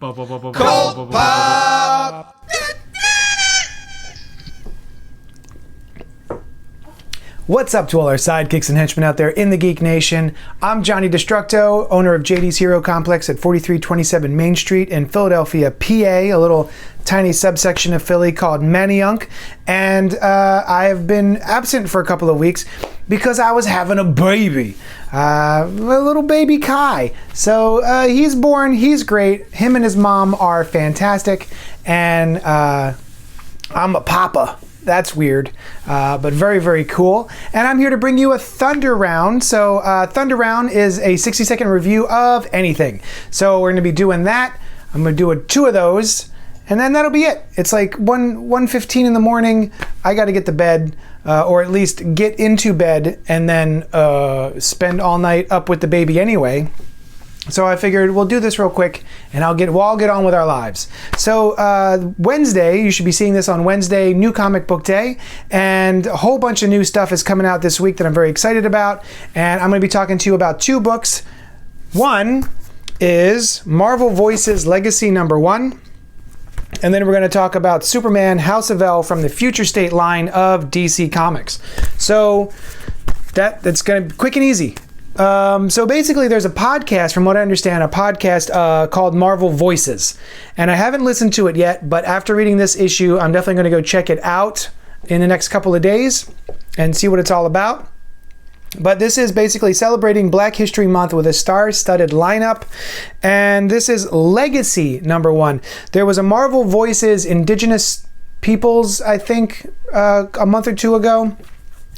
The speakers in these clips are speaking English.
CultPop! What's up to all our sidekicks and henchmen out there in the Geek Nation? I'm Johnny Destructo, owner of JD's Hero Complex at 4327 Main Street in Philadelphia, PA, a little tiny subsection of Philly called Manayunk. And I have been absent for a couple of weeks because I was having a baby, a little baby Kai. So he's born, he's great. Him and his mom are fantastic. And I'm a papa. That's weird, but very, very cool. And I'm here to bring you a Thunder Round. So Thunder Round is a 60-second review of anything. So we're going to be doing that. I'm going to do two of those, and then that'll be it. It's like 1:15 in the morning. I got to get to bed, or at least get into bed, and then spend all night up with the baby anyway. So I figured we'll do this real quick, and we'll all get on with our lives. So Wednesday, you should be seeing this on Wednesday, New Comic Book Day, and a whole bunch of new stuff is coming out this week that I'm very excited about, and I'm going to be talking to you about two books. One is Marvel Voices Legacy #1, and then we're going to talk about Superman House of L from the Future State line of DC Comics. So that's going to be quick and easy. So basically there's a podcast, from what I understand, a podcast called Marvel Voices. And I haven't listened to it yet, but after reading this issue, I'm definitely going to go check it out in the next couple of days and see what it's all about. But this is basically celebrating Black History Month with a star-studded lineup. And this is Legacy #1. There was a Marvel Voices Indigenous Peoples, I think, a month or two ago.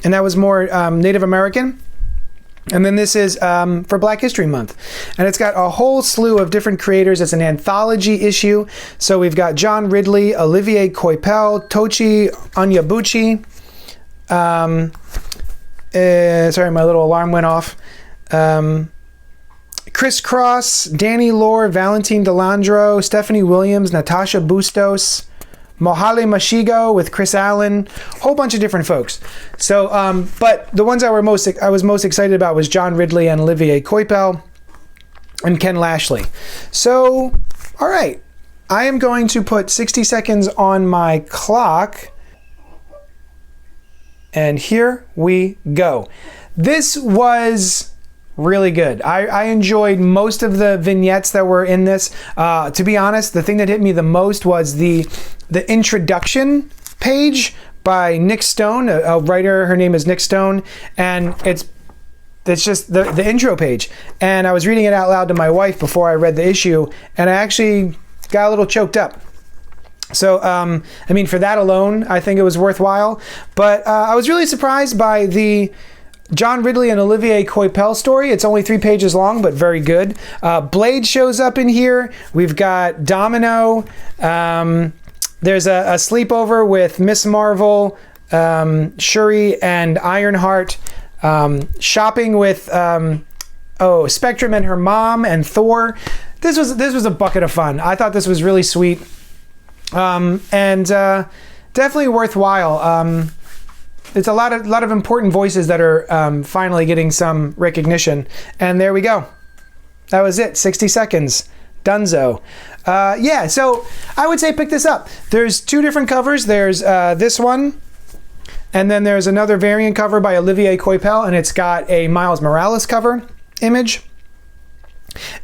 And that was more Native American. And then this is for Black History Month. And it's got a whole slew of different creators. It's an anthology issue. So we've got John Ridley, Olivier Coipel, Tochi Onyebuchi. Sorry, my little alarm went off. Chris Cross, Danny Lore, Valentine Delandro, Stephanie Williams, Natasha Bustos, Mohale Mashigo with Chris Allen, whole bunch of different folks. So, but the ones I was most excited about was John Ridley and Olivier Coipel and Ken Lashley. So, all right, I am going to put 60 seconds on my clock, and here we go. This was really good. I enjoyed most of the vignettes that were in this. To be honest, the thing that hit me the most was the introduction page by Nick Stone, a writer. Her name is Nick Stone, and it's just the intro page. And I was reading it out loud to my wife before I read the issue, and I actually got a little choked up. So, I mean, for that alone, I think it was worthwhile. But I was really surprised by the John Ridley and Olivier Coipel story. It's only 3 pages long, but very good. Blade shows up in here. We've got Domino. There's a sleepover with Miss Marvel, Shuri, and Ironheart. Shopping with Spectrum and her mom, and Thor. This was a bucket of fun. I thought this was really sweet, and definitely worthwhile. It's a lot of important voices that are finally getting some recognition. And there we go. That was it. 60 seconds. Dunzo. Yeah, so I would say pick this up. There's 2 different covers. There's this one, and then there's another variant cover by Olivier Coipel, and it's got a Miles Morales cover image.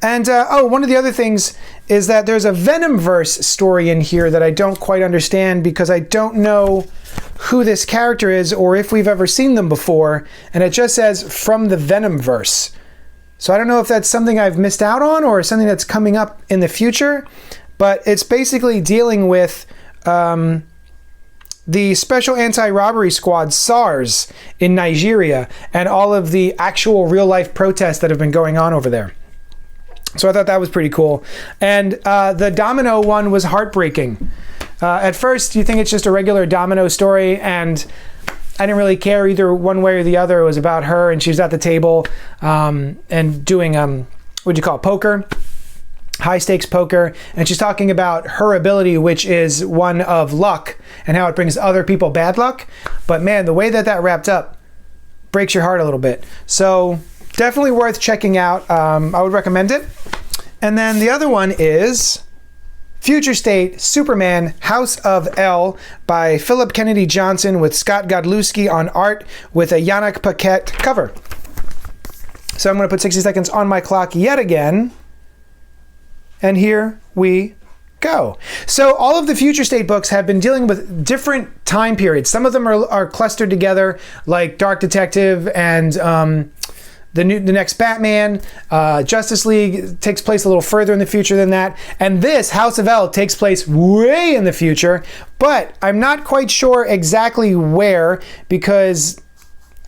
And one of the other things is that there's a Venomverse story in here that I don't quite understand, because I don't know who this character is or if we've ever seen them before, and it just says from the Venomverse. So I don't know if that's something I've missed out on or something that's coming up in the future, but it's basically dealing with the Special Anti-Robbery Squad, SARS, in Nigeria, and all of the actual real-life protests that have been going on over there. So I thought that was pretty cool. And the Domino one was heartbreaking. At first, you think it's just a regular Domino story, and I didn't really care either one way or the other. It was about her, and she was at the table and doing, poker, high-stakes poker, and she's talking about her ability, which is one of luck, and how it brings other people bad luck. But man, the way that wrapped up breaks your heart a little bit. So definitely worth checking out. I would recommend it. And then the other one is Future State Superman House of L by Phillip Kennedy Johnson with Scott Godlewski on art with a Yannick Paquette cover. So I'm going to put 60 seconds on my clock yet again. And here we go. So all of the Future State books have been dealing with different time periods. Some of them are clustered together, like Dark Detective and the next Batman. Justice League takes place a little further in the future than that. And this, House of L, takes place way in the future. But I'm not quite sure exactly where, because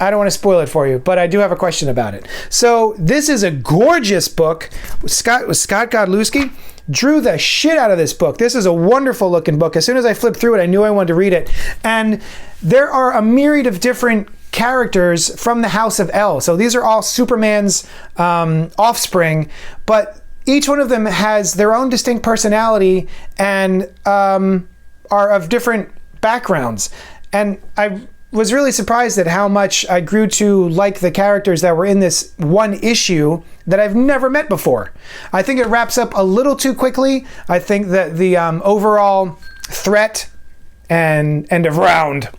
I don't want to spoil it for you, but I do have a question about it. So this is a gorgeous book. Scott Godlewski drew the shit out of this book. This is a wonderful looking book. As soon as I flipped through it, I knew I wanted to read it. And there are a myriad of different characters from the House of L. So these are all Superman's offspring, but each one of them has their own distinct personality and are of different backgrounds. And I was really surprised at how much I grew to like the characters that were in this one issue that I've never met before. I think it wraps up a little too quickly. I think that the overall threat and end of round,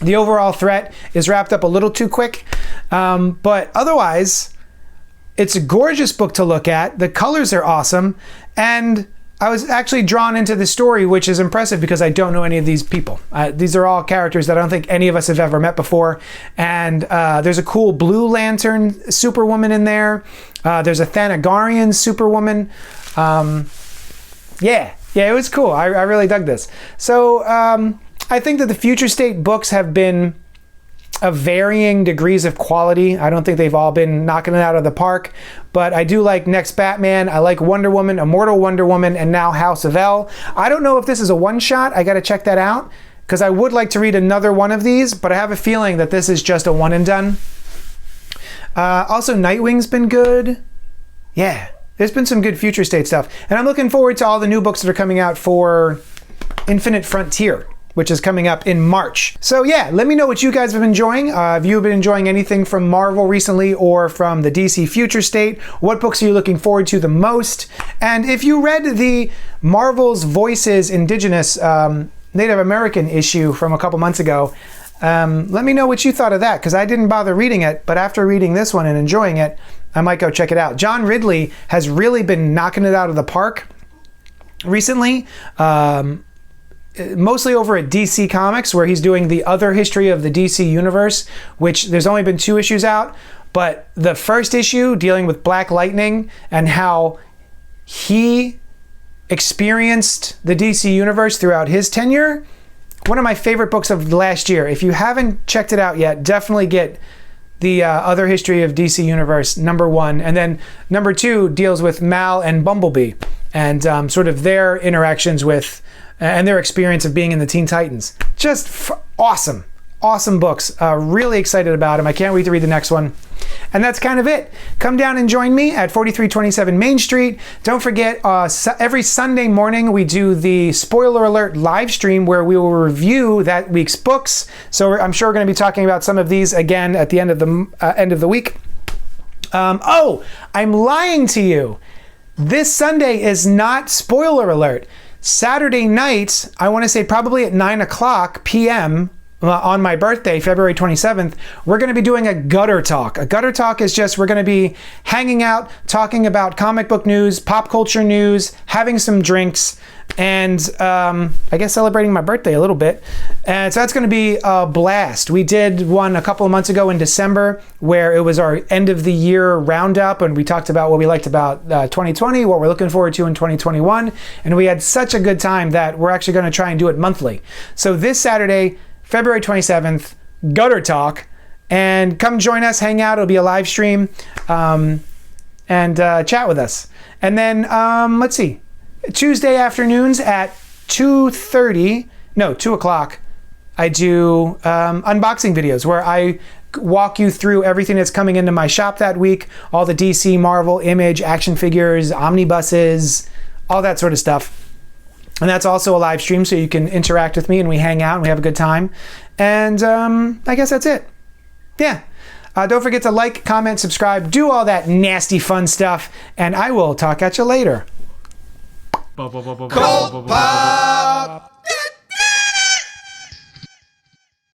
the overall threat is wrapped up a little too quick. But otherwise, it's a gorgeous book to look at. The colors are awesome. And I was actually drawn into the story, which is impressive because I don't know any of these people. These are all characters that I don't think any of us have ever met before. And there's a cool Blue Lantern Superwoman in there. There's a Thanagarian Superwoman. Yeah, it was cool. I really dug this. So I think that the Future State books have been of varying degrees of quality. I don't think they've all been knocking it out of the park, but I do like Next Batman. I like Wonder Woman, Immortal Wonder Woman, and now House of L. I don't know if this is a one-shot. I got to check that out because I would like to read another one of these, but I have a feeling that this is just a one and done. Also, Nightwing's been good. Yeah, there's been some good Future State stuff. And I'm looking forward to all the new books that are coming out for Infinite Frontier, which is coming up in March. So yeah, let me know what you guys have been enjoying. If you've been enjoying anything from Marvel recently or from the DC Future State, what books are you looking forward to the most? And if you read the Marvel's Voices Indigenous Native American issue from a couple months ago, let me know what you thought of that, because I didn't bother reading it, but after reading this one and enjoying it, I might go check it out. John Ridley has really been knocking it out of the park recently. Mostly over at DC Comics, where he's doing the other history of the DC universe, which there's only been 2 issues out, but the first issue dealing with Black Lightning and how he experienced the DC universe throughout his tenure, one of my favorite books of last year. If you haven't checked it out yet, definitely get the other history of DC universe, #1, and then #2 deals with Mal and Bumblebee and sort of their interactions with and their experience of being in the Teen Titans. Just awesome books. Really excited about them. I can't wait to read the next one. And that's kind of it. Come down and join me at 4327 Main Street. Don't forget, every Sunday morning we do the Spoiler Alert live stream where we will review that week's books. So I'm sure we're going to be talking about some of these again at the end of the week. I'm lying to you. This Sunday is not Spoiler Alert. Saturday night, I want to say probably at 9:00 p.m. On my birthday, February 27th, we're going to be doing a gutter talk. A gutter talk is just, we're going to be hanging out, talking about comic book news, pop culture news, having some drinks, and I guess celebrating my birthday a little bit. And so that's going to be a blast. We did one a couple of months ago in December where it was our end of the year roundup, and we talked about what we liked about 2020, what we're looking forward to in 2021, and we had such a good time that we're actually going to try and do it monthly. So this Saturday, February 27th, Gutter Talk, and come join us, hang out. It'll be a live stream, and chat with us. And then, let's see, Tuesday afternoons at 2 o'clock, I do unboxing videos where I walk you through everything that's coming into my shop that week, all the DC, Marvel, Image, action figures, omnibuses, all that sort of stuff. And that's also a live stream, so you can interact with me and we hang out and we have a good time. And I guess that's it. Yeah. Don't forget to like, comment, subscribe, do all that nasty fun stuff, and I will talk at you later. CultPop!